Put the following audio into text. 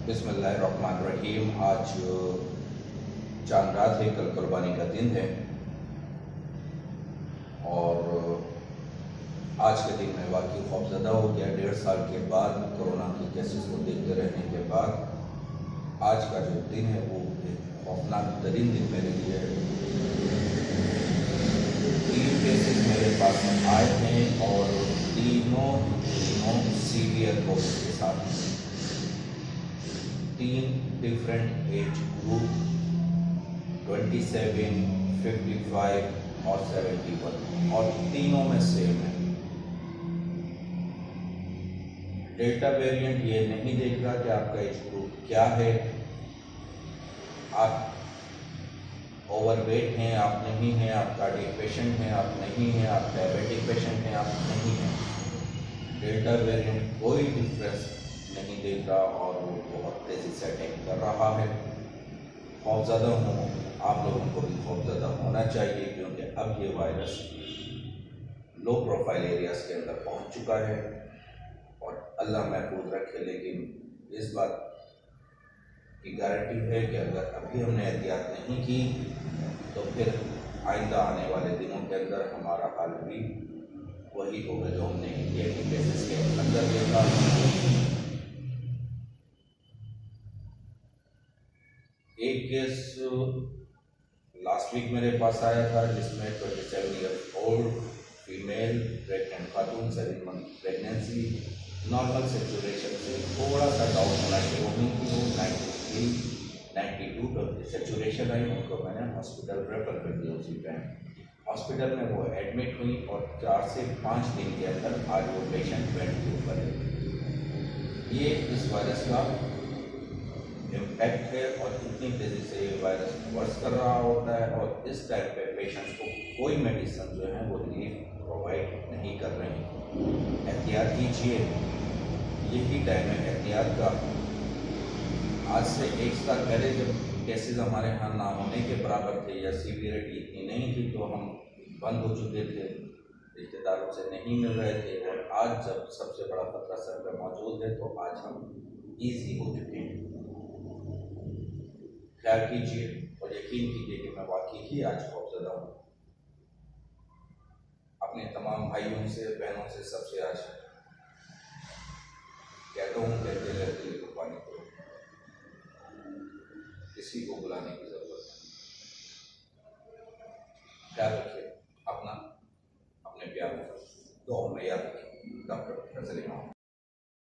बिस्मिल्लाहिर्रहमानिर्रहीम। आज चांद रात है, कल कुर्बानी का दिन है और आज के दिन में वाकई खौफजदा हो गया। 1.5 साल के बाद कोरोना के केसेस को देखते रहने के बाद आज का जो दिन है वो एक खौफनाक तरीन दिन मेरे लिए है। 3 केसेस मेरे पास में आए हैं और तीनों सीवियर कोविड के साथ, 3 डिफरेंट एज ग्रुप, 27, 55 और 71, और तीनों में सेम है। डेल्टा वेरिएंट ये नहीं देख रहा कि आपका एज ग्रुप क्या है, आप ओवरवेट हैं, आप नहीं हैं, आप कार्डियक पेशेंट हैं, आप नहीं हैं, आप डायबिटिक पेशेंट हैं, आप नहीं हैं। डेल्टा वेरिएंट कोई डिफरेंस नहीं देख रहा और वो बहुत तेज़ी से अटैक कर रहा है। खौफजदा हूँ, आप लोगों को भी खौफजदा होना चाहिए, क्योंकि अब ये वायरस लो प्रोफाइल एरियाज़ के अंदर पहुँच चुका है और अल्लाह महफूज रखे। लेकिन इस बात की गारंटी है कि अगर अभी हमने एहतियात नहीं की तो फिर आइंदा आने वाले दिनों के अंदर हमारा हाल भी वही होगा जो हमने इंडिया की केसेस के अंदर देखा। एक केस लास्ट वीक मेरे पास आया था जिसमें 27 ईयर्स ओल्ड फीमेल प्रेग्नेंट खातून, 7 मंथ प्रेगनेंसी, नॉर्मल सेचुरेशन से थोड़ा सा डाउन होना शुरू हुई थी। वो 93, 92 पर सेचुरेशन आई। उनको मैंने हॉस्पिटल रेफर कर दिया उसी टाइम। हॉस्पिटल में वो एडमिट हुई और 4 से 5 दिन के अंदर आज वो पेशेंट बेड के ऊपर है। ये इस वायरस का इम्पैक्ट है और इतनी तेज़ी से ये वायरस वर्स कर रहा होता है और इस टाइम पे पेशेंट्स को कोई मेडिसिन जो है वो रिलीफ प्रोवाइड नहीं कर रहे हैं। एहतियात कीजिए, यही टाइम है एहतियात का। आज से 1 साल पहले जब केसेस हमारे यहाँ ना होने के बराबर थे या सीवियरिटी इतनी नहीं थी तो हम बंद हो चुके थे, रिश्तेदारों से नहीं मिल रहे थे, और आज जब सबसे बड़ा खतरा सर पर मौजूद है तो आज हम ईजी हो चुके हैं। ख्याल कीजिए और यकीन कीजिए कि मैं वाकई ही आज खौफजदा हूँ। अपने तमाम भाइयों से, बहनों से, सबसे आज कहता हूँ, कहते रहते हैं कुर्बानी करो, किसी को बुलाने की जरूरत नहीं। ख्याल रखिए अपना, अपने प्यार को दुआ में याद रखिए। डॉक्टर फजल इमाम।